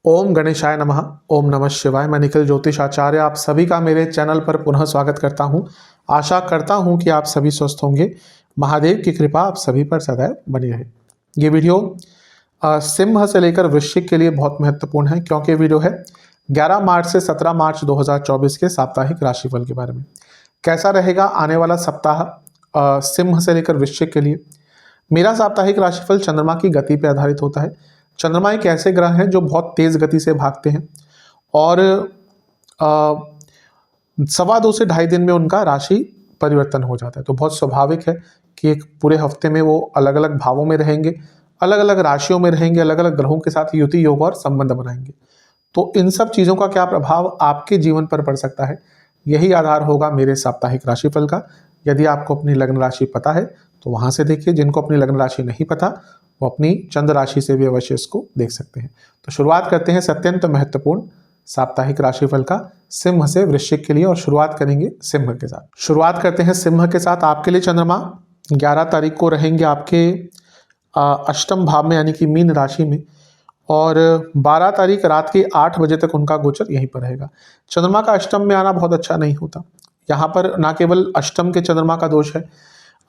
ओम गणेशाय नमः। ओम नमः शिवाय। मैं निखिल ज्योतिष आचार्य आप सभी का मेरे चैनल पर पुनः स्वागत करता हूं। आशा करता हूं कि आप सभी स्वस्थ होंगे। महादेव की कृपा आप सभी पर सदैव बनी रहे। ये वीडियो सिंह से लेकर वृश्चिक के लिए बहुत महत्वपूर्ण है, क्योंकि वीडियो है 11 मार्च से 17 मार्च 2024 के साप्ताहिक राशिफल के बारे में। कैसा रहेगा आने वाला सप्ताह सिंह से लेकर वृश्चिक के लिए। मेरा साप्ताहिक राशिफल चंद्रमा की गति पर आधारित होता है। चंद्रमा एक ऐसे ग्रह हैं जो बहुत तेज गति से भागते हैं और 2.25 से 2.5 दिन में उनका राशि परिवर्तन हो जाता है। तो बहुत स्वाभाविक है कि एक पूरे हफ्ते में वो अलग अलग भावों में रहेंगे, अलग अलग राशियों में रहेंगे, अलग अलग ग्रहों के साथ युति योग और संबंध बनाएंगे। तो इन सब चीज़ों का क्या प्रभाव आपके जीवन पर पड़ सकता है, यही आधार होगा मेरे साप्ताहिक राशिफल का। यदि आपको अपनी लग्न राशि पता है तो वहाँ से देखिए, जिनको अपनी लग्न राशि नहीं पता वो अपनी चंद्र राशि से भी अवश्य इसको देख सकते हैं। तो शुरुआत करते हैं अत्यंत महत्वपूर्ण साप्ताहिक राशिफल का सिंह से वृश्चिक के लिए, और शुरुआत करेंगे सिंह के साथ। शुरुआत करते हैं सिंह के साथ। आपके लिए चंद्रमा 11 तारीख को रहेंगे आपके अष्टम भाव में, यानी कि मीन राशि में, और 12 तारीख रात के 8 बजे तक उनका गोचर यहीं पर रहेगा। चंद्रमा का अष्टम में आना बहुत अच्छा नहीं होता। यहाँ पर ना केवल अष्टम के चंद्रमा का दोष है,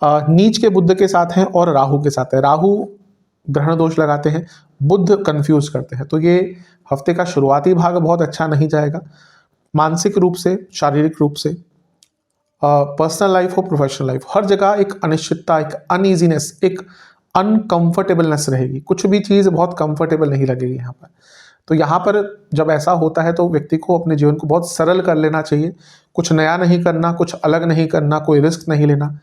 नीच के बुध के साथ है और राहु के साथ है। राहु ग्रहण दोष लगाते हैं, बुध कंफ्यूज करते हैं। तो ये हफ्ते का शुरुआती भाग बहुत अच्छा नहीं जाएगा। मानसिक रूप से, शारीरिक रूप से, पर्सनल लाइफ हो, प्रोफेशनल लाइफ, हर जगह एक अनिश्चितता, एक अनईजीनेस, एक अनकंफर्टेबलनेस रहेगी। कुछ भी चीज़ बहुत कंफर्टेबल नहीं लगेगी यहाँ पर। तो यहाँ पर जब ऐसा होता है तो व्यक्ति को अपने जीवन को बहुत सरल कर लेना चाहिए। कुछ नया नहीं करना, कुछ अलग नहीं करना, कोई रिस्क नहीं लेना।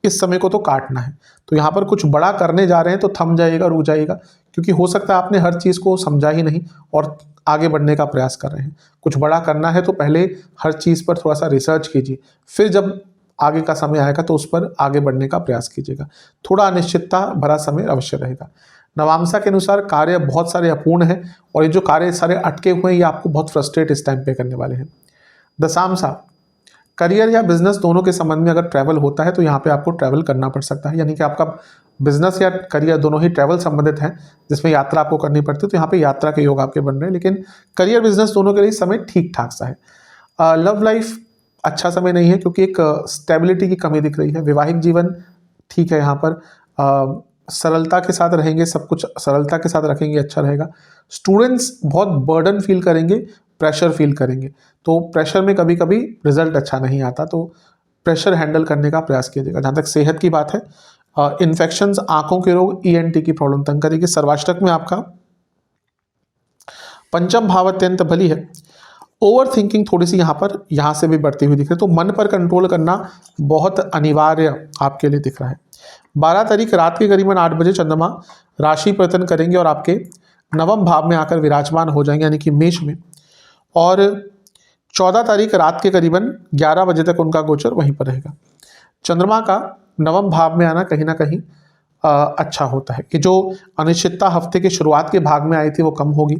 इस समय को तो काटना है। तो यहाँ पर कुछ बड़ा करने जा रहे हैं तो थम जाइएगा, रुक जाइएगा, क्योंकि हो सकता है आपने हर चीज़ को समझा ही नहीं और आगे बढ़ने का प्रयास कर रहे हैं। कुछ बड़ा करना है तो पहले हर चीज़ पर थोड़ा सा रिसर्च कीजिए, फिर जब आगे का समय आएगा तो उस पर आगे बढ़ने का प्रयास कीजिएगा। थोड़ा अनिश्चितता भरा समय अवश्य रहेगा। नवांशा के अनुसार कार्य बहुत सारे अपूर्ण हैं, और ये जो कार्य सारे अटके हुए हैं ये आपको बहुत फ्रस्ट्रेट इस टाइम पे करने वाले हैं। दशांशा करियर या बिजनेस दोनों के संबंध में अगर ट्रैवल होता है तो यहाँ पे आपको ट्रैवल करना पड़ सकता है, यानी कि आपका बिजनेस या करियर दोनों ही ट्रैवल संबंधित हैं, जिसमें यात्रा आपको करनी पड़ती है। तो यहाँ पे यात्रा के योग आपके बन रहे हैं, लेकिन करियर बिजनेस दोनों के लिए समय ठीक ठाक सा है। लव लाइफ अच्छा समय नहीं है, क्योंकि एक स्टेबिलिटी की कमी दिख रही है। वैवाहिक जीवन ठीक है, यहाँ पर सरलता के साथ रहेंगे, सब कुछ सरलता के साथ रखेंगे, अच्छा रहेगा। स्टूडेंट्स बहुत बर्डन फील करेंगे, प्रेशर फील करेंगे। तो प्रेशर में कभी कभी रिजल्ट अच्छा नहीं आता, तो प्रेशर हैंडल करने का प्रयास कीजिएगा। जहाँ तक सेहत की बात है, इन्फेक्शंस, आंखों के रोग, ईएनटी की प्रॉब्लम तंग करेगी। सर्वाष्टक में आपका पंचम भाव अत्यंत बली है। ओवर थिंकिंग थोड़ी सी यहाँ से भी बढ़ती हुई दिख रही है, तो मन पर कंट्रोल करना बहुत अनिवार्य आपके लिए दिख रहा है। 12 तारीख रात के करीबन 8 बजे चंद्रमा राशि परिवर्तन करेंगे और आपके नवम भाव में आकर विराजमान हो जाएंगे, यानी कि मेष में, और 14 तारीख रात के करीबन 11 बजे तक उनका गोचर वहीं पर रहेगा। चंद्रमा का नवम भाव में आना कहीं ना कहीं अच्छा होता है कि जो अनिश्चितता हफ्ते के शुरुआत के भाग में आई थी वो कम होगी।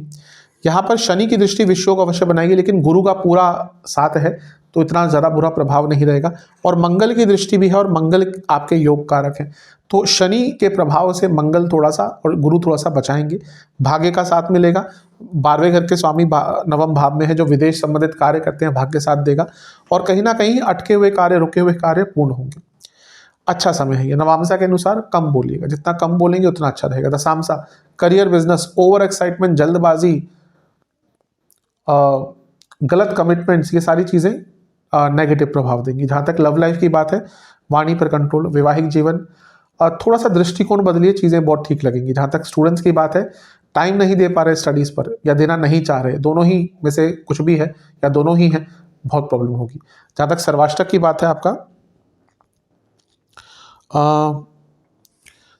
यहाँ पर शनि की दृष्टि विषयों को अवश्य बनाएगी, लेकिन गुरु का पूरा साथ है तो इतना ज़्यादा बुरा प्रभाव नहीं रहेगा। और मंगल की दृष्टि भी है, और मंगल आपके योग कारक है, तो शनि के प्रभाव से मंगल थोड़ा सा और गुरु थोड़ा सा बचाएंगे। भाग्य का साथ मिलेगा। 12वें घर के स्वामी नवम भाव में है, जो विदेश संबंधित कार्य करते हैं, भाग्य साथ देगा, और कहीं ना कहीं अटके हुए कार्य, रुके हुए कार्य पूर्ण होंगे। अच्छा समय है ये। नवांशा के अनुसार कम बोलिएगा, जितना कम बोलेंगे उतना अच्छा रहेगा। दशांशा करियर बिजनेस, ओवर एक्साइटमेंट, जल्दबाजी, गलत कमिटमेंट्स, ये सारी चीज़ें नेगेटिव प्रभाव देंगी। जहाँ तक लव लाइफ की बात है, वाणी पर कंट्रोल। वैवाहिक जीवन थोड़ा सा दृष्टिकोण बदलिए, चीज़ें बहुत ठीक लगेंगी। जहाँ तक स्टूडेंट्स की बात है, टाइम नहीं दे पा रहे स्टडीज़ पर, या देना नहीं चाह रहे, दोनों ही में से कुछ भी है या दोनों ही हैं, बहुत प्रॉब्लम होगी। जहाँ तक सर्वाष्टक की बात है, आपका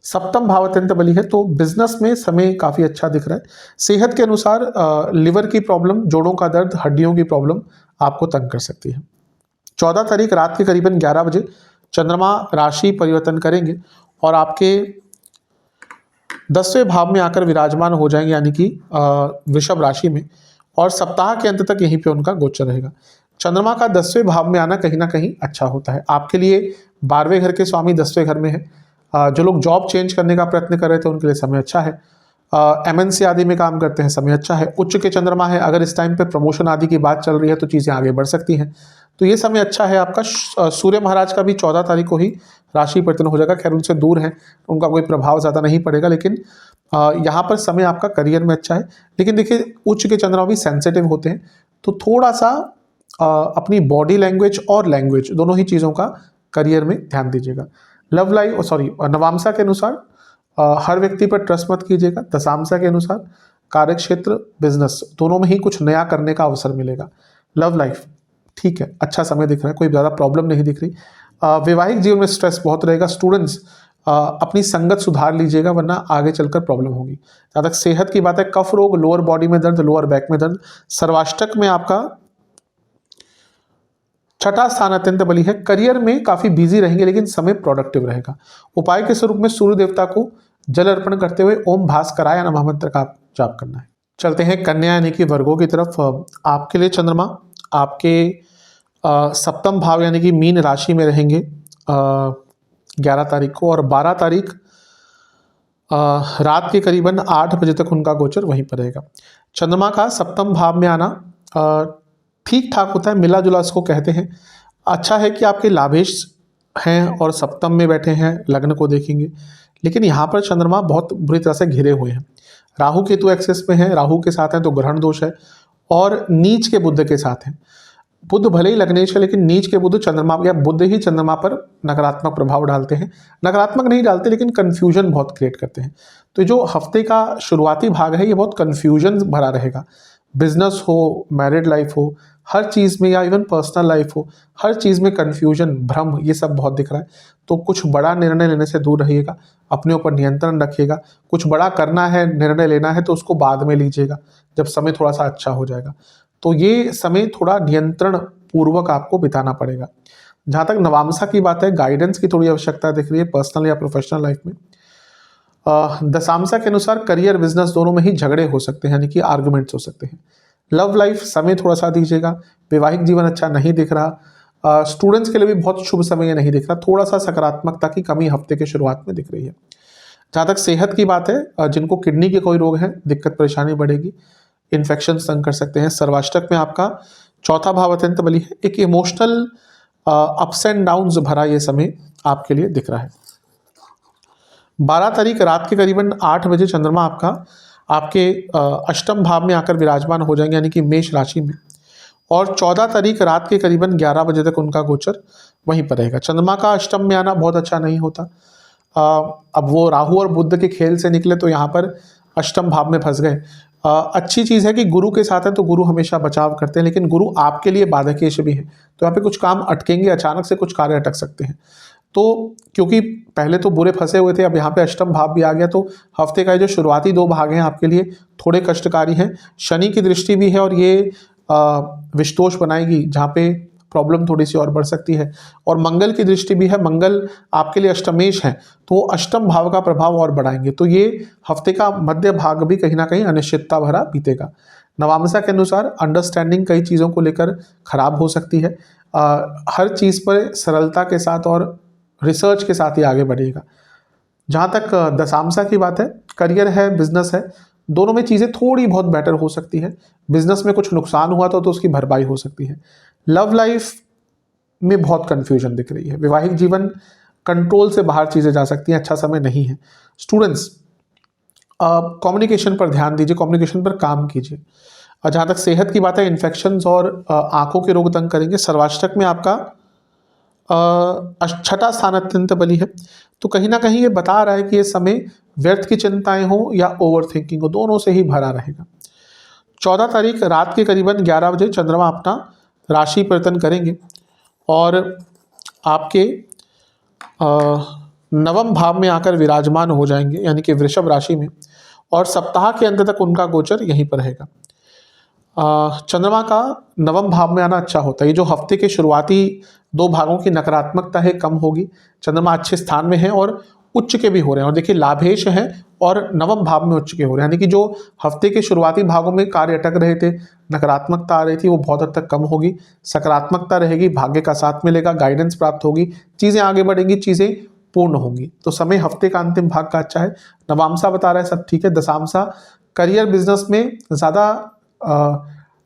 सप्तम भाव अत्यंत बली है, तो बिजनेस में समय काफ़ी अच्छा दिख रहा है। सेहत के अनुसार लिवर की प्रॉब्लम, जोड़ों का दर्द, हड्डियों की प्रॉब्लम आपको तंग कर सकती है। 14 तारीख रात के करीबन 11 बजे चंद्रमा राशि परिवर्तन करेंगे और आपके 10वें भाव में आकर विराजमान हो जाएंगे, यानी कि वृषभ राशि में, और सप्ताह के अंत तक यहीं पे उनका गोचर रहेगा। चंद्रमा का 10वें भाव में आना कहीं ना कहीं अच्छा होता है आपके लिए। 12वें घर के स्वामी 10वें घर में है। जो लोग जॉब चेंज करने का प्रयत्न कर रहे थे उनके लिए समय अच्छा है। MNC आदि में काम करते हैं, समय अच्छा है। उच्च के चंद्रमा है, अगर इस टाइम पे प्रमोशन आदि की बात चल रही है तो चीज़ें आगे बढ़ सकती हैं, तो ये समय अच्छा है आपका। सूर्य महाराज का भी 14 तारीख को ही राशि परिवर्तन हो जाएगा। खैर उनसे दूर है, उनका कोई प्रभाव ज़्यादा नहीं पड़ेगा, लेकिन यहाँ पर समय आपका करियर में अच्छा है। लेकिन देखिए उच्च के चंद्रमा भी सेंसिटिव होते हैं, तो थोड़ा सा अपनी बॉडी लैंग्वेज और लैंग्वेज दोनों ही चीज़ों का करियर में ध्यान दीजिएगा। लव लाइफ नवांशा के अनुसार हर व्यक्ति पर ट्रस्ट मत कीजिएगा। दशांशा के अनुसार कार्य क्षेत्र बिजनेस दोनों में ही कुछ नया करने का अवसर मिलेगा। लव लाइफ ठीक है, अच्छा समय दिख रहा है, कोई ज़्यादा प्रॉब्लम नहीं दिख रही। वैवाहिक जीवन में स्ट्रेस बहुत रहेगा। स्टूडेंट्स अपनी संगत सुधार लीजिएगा, वरना आगे चलकर प्रॉब्लम होगी। जहाँ तक सेहत की बात है, कफ रोग, लोअर बॉडी में दर्द, लोअर बैक में दर्द। सर्वाष्टक में आपका छठा स्थान अत्यंत बली है। करियर में काफी बिजी रहेंगे, लेकिन समय प्रोडक्टिव रहेगा। उपाय के स्वरूप में सूर्य देवता को जल अर्पण करते हुए ओम भास्कराय नमः मंत्र का जाप करना है। चलते हैं कन्या यानी कि वर्गों की तरफ। आपके लिए चंद्रमा आपके सप्तम भाव यानी कि मीन राशि में रहेंगे 11 तारीख को, और 12 तारीख रात के करीबन 8 बजे तक उनका गोचर वहीं पर रहेगा। चंद्रमा का सप्तम भाव में आना ठीक ठाक होता है, मिला जुला इसको कहते हैं। अच्छा है कि आपके लाभेश हैं और सप्तम में बैठे हैं, लग्न को देखेंगे। लेकिन यहाँ पर चंद्रमा बहुत बुरी तरह से घिरे हुए हैं। राहु केतु एक्सेस में है, राहु के साथ हैं तो ग्रहण दोष है, और नीच के बुध के साथ हैं। बुध भले ही लग्नेश है, लेकिन नीच के बुध चंद्रमा या बुध ही चंद्रमा पर नकारात्मक प्रभाव डालते हैं। नकारात्मक नहीं डालते, लेकिन कन्फ्यूजन बहुत क्रिएट करते हैं। तो जो हफ्ते का शुरुआती भाग है ये बहुत कन्फ्यूजन भरा रहेगा। बिजनेस हो, मैरिड लाइफ हो, हर चीज़ में, या इवन पर्सनल लाइफ हो, हर चीज़ में कन्फ्यूजन, भ्रम, ये सब बहुत दिख रहा है। तो कुछ बड़ा निर्णय लेने से दूर रहिएगा, अपने ऊपर नियंत्रण रखिएगा। कुछ बड़ा करना है, निर्णय लेना है, तो उसको बाद में लीजिएगा, जब समय थोड़ा सा अच्छा हो जाएगा। तो ये समय थोड़ा नियंत्रण पूर्वक आपको बिताना पड़ेगा। जहाँ तक नवांशा की बात है, गाइडेंस की थोड़ी आवश्यकता दिख रही है पर्सनल या प्रोफेशनल लाइफ में। दशांशा के अनुसार करियर बिजनेस दोनों में ही झगड़े हो सकते हैं, यानी कि आर्गुमेंट्स हो सकते हैं। लव लाइफ समय थोड़ा सा दीजिएगा। वैवाहिक जीवन अच्छा नहीं दिख रहा। स्टूडेंट्स के लिए भी बहुत शुभ समय नहीं दिख रहा, थोड़ा सा सकारात्मकता की कमी हफ्ते के शुरुआत में दिख रही है। जहाँ तक सेहत की बात है, जिनको किडनी के कोई रोग है, दिक्कत परेशानी बढ़ेगी, इन्फेक्शन तंग कर सकते हैं। सर्वाष्टक में आपका चौथा भाव अत्यंत बली है। एक इमोशनल अप्स एंड डाउन्स भरा ये समय आपके लिए दिख रहा है। 12 तारीख रात के करीबन 8 बजे चंद्रमा आपके अष्टम भाव में आकर विराजमान हो जाएंगे, यानी कि मेष राशि में, और 14 तारीख रात के करीबन 11 बजे तक उनका गोचर वहीं पर रहेगा। चंद्रमा का अष्टम में आना बहुत अच्छा नहीं होता। अब वो राहु और बुध के खेल से निकले तो यहाँ पर अष्टम भाव में फंस गए। अच्छी चीज़ है कि गुरु के साथ है तो गुरु हमेशा बचाव करते हैं, लेकिन गुरु आपके लिए बाधकेश भी है, तो यहाँ पे कुछ काम अटकेंगे, अचानक से कुछ कार्य अटक सकते हैं। तो क्योंकि पहले तो बुरे फंसे हुए थे, अब यहाँ पे अष्टम भाव भी आ गया, तो हफ्ते का जो शुरुआती 2 भाग हैं आपके लिए थोड़े कष्टकारी हैं। शनि की दृष्टि भी है और ये विषदोष बनाएगी, जहाँ पे प्रॉब्लम थोड़ी सी और बढ़ सकती है। और मंगल की दृष्टि भी है, मंगल आपके लिए अष्टमेश है, तो अष्टम भाव का प्रभाव और बढ़ाएंगे। तो ये हफ्ते का मध्य भाग भी कहीं ना कहीं अनिश्चितता भरा बीतेगा। नवांशा के अनुसार अंडरस्टैंडिंग कई चीज़ों को लेकर खराब हो सकती है। हर चीज़ पर सरलता के साथ और रिसर्च के साथ ही आगे बढ़िएगा। जहाँ तक दशांशा की बात है, करियर है, बिजनेस है, दोनों में चीज़ें थोड़ी बहुत बेटर हो सकती है। बिजनेस में कुछ नुकसान हुआ तो उसकी भरपाई हो सकती है। लव लाइफ में बहुत कन्फ्यूजन दिख रही है। वैवाहिक जीवन कंट्रोल से बाहर चीज़ें जा सकती हैं, अच्छा समय नहीं है। स्टूडेंट्स कम्युनिकेशन पर ध्यान दीजिए, कम्युनिकेशन पर काम कीजिए। और जहाँ तक सेहत की बात है, इन्फेक्शंस और आंखों के रोग तंग करेंगे। सर्वाष्टक में आपका छठा स्थान अत्यंत बली है, तो कहीं ना कहीं ये बता रहा है कि ये समय व्यर्थ की चिंताएं हो या ओवर थिंकिंग हो, दोनों से ही भरा रहेगा। 14 तारीख रात के करीबन 11 बजे चंद्रमा अपना राशि परिवर्तन करेंगे और आपके नवम भाव में आकर विराजमान हो जाएंगे, यानी कि वृषभ राशि में, और सप्ताह के अंत तक उनका गोचर यहीं पर रहेगा। चंद्रमा का नवम भाव में आना अच्छा होता है। ये जो हफ्ते के शुरुआती 2 भागों की नकारात्मकता है कम होगी। चंद्रमा अच्छे स्थान में है और उच्च के भी हो रहे हैं, और देखिए लाभेश हैं और नवम भाव में उच्च के हो रहे हैं, यानी कि जो हफ्ते के शुरुआती भागों में कार्य अटक रहे थे, नकारात्मकता आ रही थी, वो बहुत हद तक कम होगी। सकारात्मकता रहेगी, भाग्य का साथ मिलेगा, गाइडेंस प्राप्त होगी, चीज़ें आगे बढ़ेंगी, चीज़ें पूर्ण होंगी। तो समय हफ्ते का अंतिम भाग का अच्छा है। नवांशा बता रहा है सब ठीक है। दशांशा करियर बिजनेस में ज़्यादा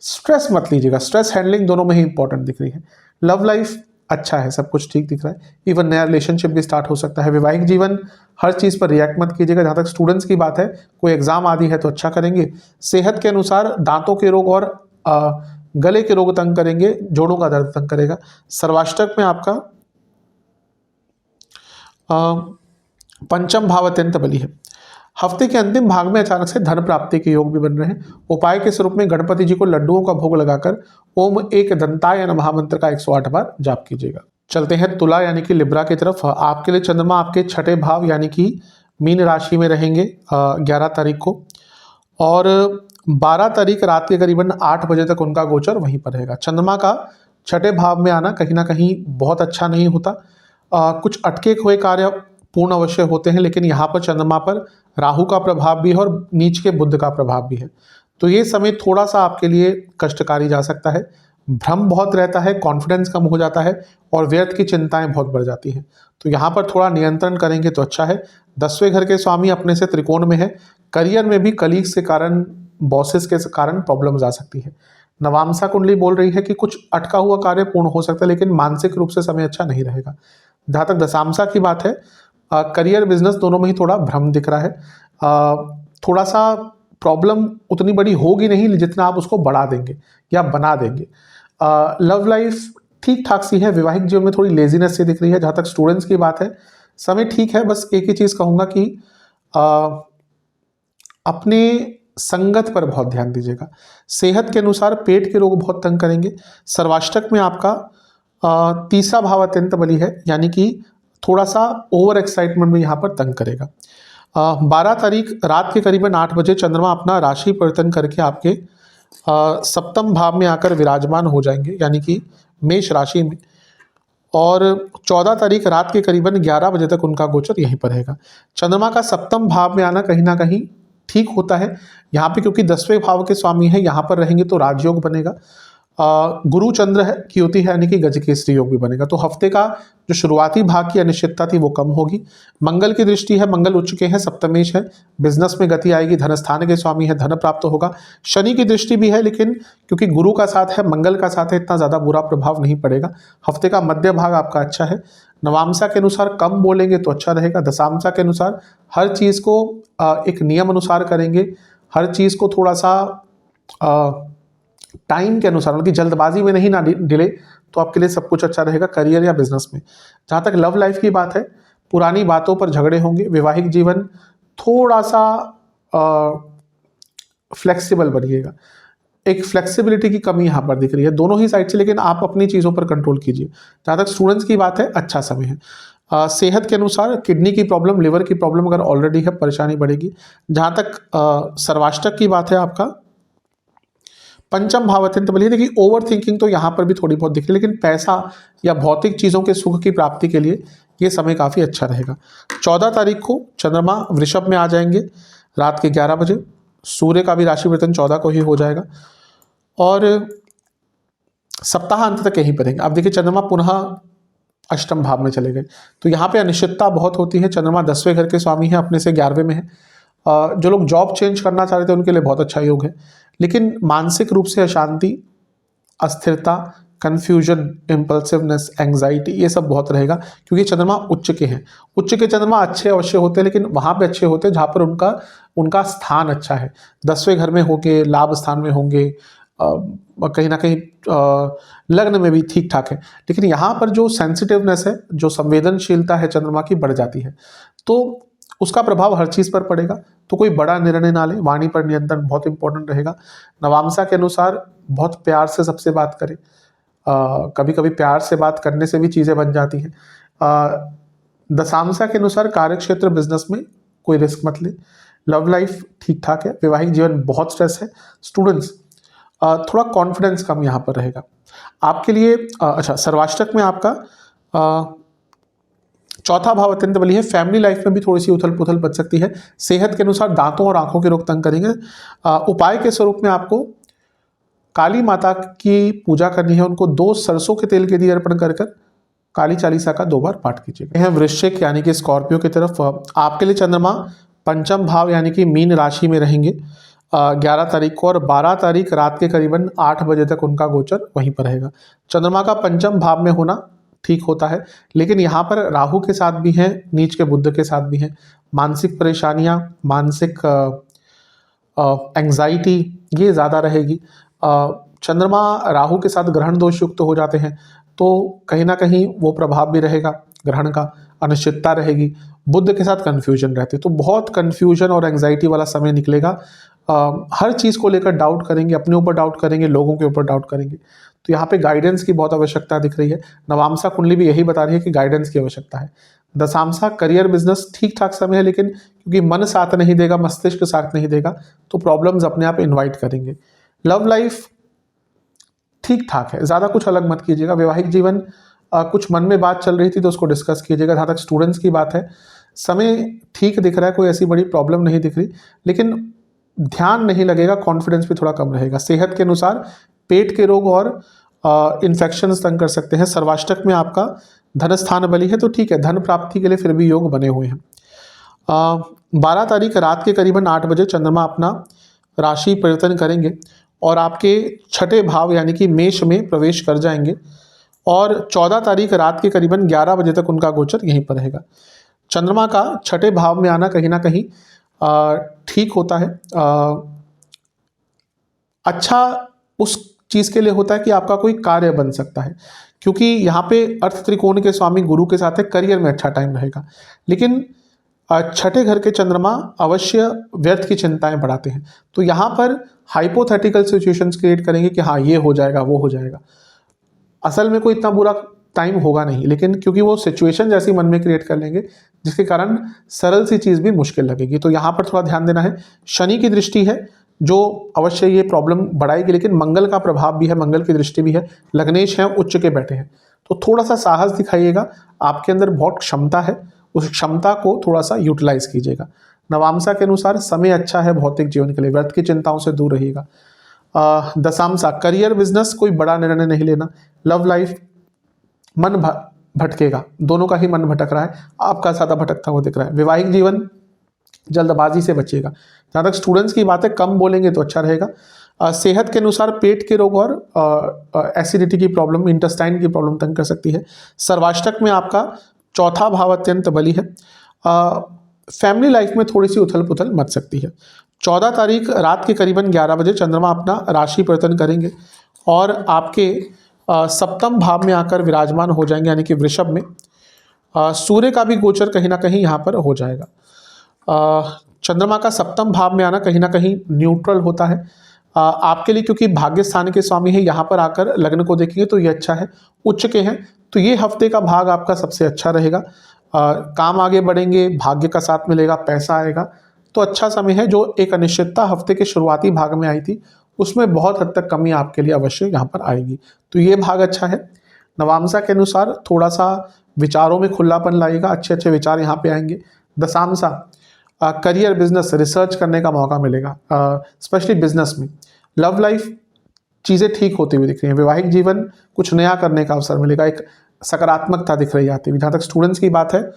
स्ट्रेस मत लीजिएगा, स्ट्रेस हैंडलिंग दोनों में ही इंपॉर्टेंट दिख रही है। लव लाइफ अच्छा है, सब कुछ ठीक दिख रहा है, इवन नया रिलेशनशिप भी स्टार्ट हो सकता है। वैवाहिक जीवन हर चीज़ पर रिएक्ट मत कीजिएगा। जहाँ तक स्टूडेंट्स की बात है, कोई एग्जाम आदि है तो अच्छा करेंगे। सेहत के अनुसार दांतों के रोग और गले के रोग तंग करेंगे, जोड़ों का दर्द तंग करेगा। सर्वाष्टक में आपका पंचम भाव अत्यंत बली है। हफ्ते के अंतिम भाग में अचानक से धन प्राप्ति के योग भी बन रहे हैं। उपाय के स्वरूप में गणपति जी को लड्डुओं का भोग लगाकर ओम एक दंताय महामंत्र का 108 बार जाप कीजिएगा। चलते हैं तुला यानी कि लिब्रा की तरफ। आपके लिए चंद्रमा आपके छठे भाव यानी कि मीन राशि में रहेंगे 11 तारीख को, और 12 तारीख रात के करीबन 8 बजे तक उनका गोचर वहीं पर रहेगा। चंद्रमा का छठे भाव में आना कहीं ना कहीं बहुत अच्छा नहीं होता। कुछ अटके हुए कार्य पूर्ण अवश्य होते हैं, लेकिन यहाँ पर चंद्रमा पर राहु का प्रभाव भी है और नीच के बुध का प्रभाव भी है। तो ये समय थोड़ा सा आपके लिए कष्टकारी जा सकता है। भ्रम बहुत रहता है, कॉन्फिडेंस कम हो जाता है और व्यर्थ की चिंताएं बहुत बढ़ जाती हैं। तो यहाँ पर थोड़ा नियंत्रण करेंगे तो अच्छा है। 10वें घर के स्वामी अपने से त्रिकोण में है। करियर में भी कलीग्स के कारण, बॉसेस के कारण प्रॉब्लम्स आ सकती है। नवांशा कुंडली बोल रही है कि कुछ अटका हुआ कार्य पूर्ण हो सकता है, लेकिन मानसिक रूप से समय अच्छा नहीं रहेगा। जहाँ तक दशांशा की बात है, करियर बिजनेस दोनों में ही थोड़ा भ्रम दिख रहा है। थोड़ा सा प्रॉब्लम उतनी बड़ी होगी नहीं जितना आप उसको बढ़ा देंगे या बना देंगे। लव लाइफ ठीक ठाक सी है। वैवाहिक जीवन में थोड़ी लेजीनेस सी दिख रही है। जहाँ तक स्टूडेंट्स की बात है, समय ठीक है। बस एक ही चीज़ कहूँगा कि अपने संगत पर बहुत ध्यान दीजिएगा। सेहत के अनुसार पेट के रोग बहुत तंग करेंगे। सर्वाष्टक में आपका तीसरा भाव अत्यंत बली है, यानी कि थोड़ा सा ओवर एक्साइटमेंट में यहाँ पर तंग करेगा। 12 तारीख रात के करीबन 8 बजे चंद्रमा अपना राशि परिवर्तन करके आपके सप्तम भाव में आकर विराजमान हो जाएंगे, यानी कि मेष राशि में, और 14 तारीख रात के करीबन 11 बजे तक उनका गोचर यहीं पर रहेगा। चंद्रमा का सप्तम भाव में आना कहीं ना कहीं ठीक होता है यहाँ पे, क्योंकि 10वें भाव के स्वामी है, यहाँ पर रहेंगे तो राजयोग बनेगा। गुरु चंद्र है की होती है, यानी कि गजकेसरी योग भी बनेगा। तो हफ्ते का जो शुरुआती भाग की अनिश्चितता थी वो कम होगी। मंगल की दृष्टि है, मंगल उच्च के हैं, सप्तमेश है, बिजनेस में गति आएगी, धन स्थान के स्वामी है, धन प्राप्त होगा। शनि की दृष्टि भी है, लेकिन क्योंकि गुरु का साथ है, मंगल का साथ है, इतना ज़्यादा बुरा प्रभाव नहीं पड़ेगा। हफ्ते का मध्य भाग आपका अच्छा है। नवांशा के अनुसार कम बोलेंगे तो अच्छा रहेगा। दशांशा के अनुसार हर चीज़ को एक नियम अनुसार करेंगे, हर चीज़ को थोड़ा सा टाइम के अनुसार, मतलब जल्दबाजी में नहीं ना डिले, तो आपके लिए सब कुछ अच्छा रहेगा करियर या बिजनेस में। जहाँ तक लव लाइफ की बात है, पुरानी बातों पर झगड़े होंगे। वैवाहिक जीवन थोड़ा सा फ्लेक्सिबल बनिएगा। एक फ्लेक्सिबिलिटी की कमी यहाँ पर दिख रही है दोनों ही साइड से, लेकिन आप अपनी चीज़ों पर कंट्रोल कीजिए। जहाँ तक स्टूडेंट्स की बात है, अच्छा समय है। सेहत के अनुसार किडनी की प्रॉब्लम, लिवर की प्रॉब्लम अगर ऑलरेडी है, परेशानी बढ़ेगी। जहाँ तक सर्वाष्टक की बात है, आपका पंचम भाव अत्यंत बलिए। देखिए ओवर थिंकिंग तो यहाँ पर भी थोड़ी बहुत दिख रही है, लेकिन पैसा या भौतिक चीज़ों के सुख की प्राप्ति के लिए ये समय काफ़ी अच्छा रहेगा। 14 तारीख को चंद्रमा वृषभ में आ जाएंगे रात के 11 बजे। सूर्य का भी राशि परिवर्तन 14 को ही हो जाएगा और सप्ताह अंत तक यहीं पर रहेंगे। अब देखिए चंद्रमा पुनः अष्टम भाव में चले गए, तो यहाँ पे अनिश्चितता बहुत होती है। चंद्रमा 10वें घर के स्वामी है, अपने से 11वें में है। जो लोग जॉब चेंज करना चाह रहे थे उनके लिए बहुत अच्छा योग है, लेकिन मानसिक रूप से अशांति, अस्थिरता, कन्फ्यूजन, इम्पल्सिवनेस, एंग्जाइटी, ये सब बहुत रहेगा, क्योंकि चंद्रमा उच्च के हैं। उच्च के चंद्रमा अच्छे अवश्य होते हैं, लेकिन वहाँ पे अच्छे होते हैं जहाँ पर उनका स्थान अच्छा है। 10वें घर में होंगे, लाभ स्थान में होंगे, कहीं ना कहीं लग्न में भी ठीक ठाक है, लेकिन यहाँ पर जो सेंसिटिवनेस है, जो संवेदनशीलता है चंद्रमा की, बढ़ जाती है, तो उसका प्रभाव हर चीज़ पर पड़ेगा। तो कोई बड़ा निर्णय ना ले, वाणी पर नियंत्रण बहुत इंपॉर्टेंट रहेगा। नवांशा के अनुसार बहुत प्यार से सबसे बात करें। कभी कभी प्यार से बात करने से भी चीज़ें बन जाती हैं। दशांशा के अनुसार कार्य क्षेत्र, बिजनेस में कोई रिस्क मत ले। लव लाइफ ठीक ठाक है। वैवाहिक जीवन बहुत स्ट्रेस है। स्टूडेंट्स थोड़ा कॉन्फिडेंस कम यहाँ पर रहेगा आपके लिए। अच्छा, सर्वाष्टक में आपका चौथा भाव अत्यंत बली है। फैमिली लाइफ में भी थोड़ी सी उथल पुथल बच सकती है। सेहत के अनुसार दांतों और आंखों के रोग तंग करेंगे। उपाय के स्वरूप में आपको काली माता की पूजा करनी है, उनको 2 सरसों के तेल के दिए अर्पण कर काली चालीसा का 2 बार पाठ कीजिएगा। यह वृश्चिक यानी कि स्कॉर्पियो की तरफ आपके लिए चंद्रमा पंचम भाव यानी कि मीन राशि में रहेंगे 11 तारीख को, और 12 तारीख रात के करीबन 8 बजे तक उनका गोचर वहीं पर रहेगा। चंद्रमा का पंचम भाव में होना ठीक होता है, लेकिन यहाँ पर राहु के साथ भी हैं, नीच के बुध के साथ भी हैं। मानसिक परेशानियाँ, मानसिक एंग्जाइटी ये ज़्यादा रहेगी। चंद्रमा राहु के साथ ग्रहण दोष युक्त हो जाते हैं तो कहीं ना कहीं वो प्रभाव भी रहेगा ग्रहण का, अनिश्चितता रहेगी। बुध के साथ कन्फ्यूजन रहती है, तो बहुत कन्फ्यूजन और एंग्जाइटी वाला समय निकलेगा। हर चीज़ को लेकर डाउट करेंगे, अपने ऊपर डाउट करेंगे, लोगों के ऊपर डाउट करेंगे। तो यहाँ पे गाइडेंस की बहुत आवश्यकता दिख रही है। नवामसा कुंडली भी यही बता रही है कि गाइडेंस की आवश्यकता है। दशामसा करियर बिजनेस ठीक ठाक समय है, लेकिन क्योंकि मन साथ नहीं देगा, मस्तिष्क साथ नहीं देगा, तो प्रॉब्लम्स अपने आप इन्वाइट करेंगे। लव लाइफ ठीक ठाक है, ज़्यादा कुछ अलग मत कीजिएगा। वैवाहिक जीवन कुछ मन में बात चल रही थी तो उसको डिस्कस कीजिएगा। जहाँ तक स्टूडेंट्स की बात है, समय ठीक दिख रहा है, कोई ऐसी बड़ी प्रॉब्लम नहीं दिख रही, लेकिन ध्यान नहीं लगेगा, कॉन्फिडेंस भी थोड़ा कम रहेगा। सेहत के अनुसार पेट के रोग और इन्फेक्शन तंग कर सकते हैं। सर्वाष्टक में आपका धन स्थान बली है तो ठीक है, धन प्राप्ति के लिए फिर भी योग बने हुए हैं। 12 तारीख रात के करीबन 8 बजे चंद्रमा अपना राशि परिवर्तन करेंगे और आपके छठे भाव यानी कि मेष में प्रवेश कर जाएंगे, और 14 तारीख रात के करीबन 11 बजे तक उनका गोचर यहीं पर रहेगा। चंद्रमा का छठे भाव में आना कहीं ना कहीं ठीक होता है। अच्छा उस चीज़ के लिए होता है कि आपका कोई कार्य बन सकता है, क्योंकि यहाँ पे अर्थ त्रिकोण के स्वामी गुरु के साथ है, करियर में अच्छा टाइम रहेगा। लेकिन छठे घर के चंद्रमा अवश्य व्यर्थ की चिंताएं बढ़ाते हैं, तो यहाँ पर हाइपोथेटिकल सिचुएशंस क्रिएट करेंगे कि हाँ ये हो जाएगा, वो हो जाएगा। असल में कोई इतना बुरा टाइम होगा नहीं, लेकिन क्योंकि वो सिचुएशन जैसी मन में क्रिएट कर लेंगे जिसके कारण सरल सी चीज़ भी मुश्किल लगेगी। तो यहाँ पर थोड़ा ध्यान देना है। शनि की दृष्टि है जो अवश्य ये प्रॉब्लम बढ़ाएगी, लेकिन मंगल का प्रभाव भी है, मंगल की दृष्टि भी है। लग्नेश हैं, उच्च के बैठे हैं, तो थोड़ा सा साहस दिखाइएगा। आपके अंदर बहुत क्षमता है, उस क्षमता को थोड़ा सा यूटिलाइज कीजिएगा। नवामसा के अनुसार समय अच्छा है भौतिक जीवन के लिए, व्यर्थ की चिंताओं से दूर रहिएगा। दशामसा करियर बिजनेस कोई बड़ा निर्णय नहीं लेना। लव लाइफ मन भटकेगा, दोनों का ही मन भटक रहा है, आपका ज़्यादा भटकता हुआ दिख रहा है। वैवाहिक जीवन जल्दबाजी से बचिएगा। जहाँ तक स्टूडेंट्स की बात है, कम बोलेंगे तो अच्छा रहेगा। सेहत के अनुसार पेट के रोग और एसिडिटी की प्रॉब्लम, इंटेस्टाइन की प्रॉब्लम तंग कर सकती है। सर्वाष्टक में आपका चौथा भाव अत्यंत बली है। फैमिली लाइफ में थोड़ी सी उथल पुथल मच सकती है। 14 तारीख रात के करीबन 11 बजे चंद्रमा अपना राशि परिवर्तन करेंगे और आपके सप्तम भाव में आकर विराजमान हो जाएंगे, यानी कि वृषभ में। सूर्य का भी गोचर कहीं ना कहीं यहाँ पर हो जाएगा। चंद्रमा का सप्तम भाव में आना कहीं ना कहीं न्यूट्रल होता है आपके लिए, क्योंकि भाग्य स्थान के स्वामी है। यहाँ पर आकर लग्न को देखेंगे तो ये अच्छा है, उच्च के हैं, तो ये हफ्ते का भाग आपका सबसे अच्छा रहेगा। काम आगे बढ़ेंगे, भाग्य का साथ मिलेगा, पैसा आएगा, तो अच्छा समय है। जो एक अनिश्चितता हफ्ते के शुरुआती भाग में आई थी उसमें बहुत हद तक कमी आपके लिए अवश्य यहाँ पर आएगी, तो ये भाग अच्छा है। नवामसा के अनुसार थोड़ा सा विचारों में खुलापन लाएगा, अच्छे अच्छे विचार यहाँ पे आएंगे। दशामसा करियर बिजनेस रिसर्च करने का मौका मिलेगा, स्पेशली बिजनेस में। लव लाइफ चीज़ें ठीक होती हुई दिख रही हैं। वैवाहिक जीवन कुछ नया करने का अवसर मिलेगा, एक सकारात्मकता दिख रही आती हुई। जहाँ तक स्टूडेंट्स की बात है,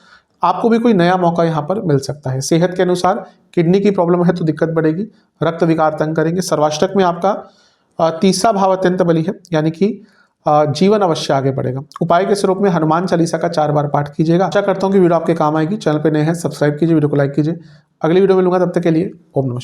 आपको भी कोई नया मौका यहाँ पर मिल सकता है। सेहत के अनुसार किडनी की प्रॉब्लम है तो दिक्कत बढ़ेगी, रक्त विकार तंग करेंगे। सर्वाष्टक में आपका तीसरा भाव अत्यंत बली है, यानी कि जीवन अवश्य आगे बढ़ेगा। उपाय के स्वरूप में हनुमान चालीसा का 4 बार पाठ कीजिएगा। आशा करता हूँ कि वीडियो आपके काम आएगी। चैनल पे नए हैं, सब्सक्राइब कीजिए, वीडियो को लाइक कीजिए। अगली वीडियो में मिलूंगा, तब तक के लिए ओम नमः।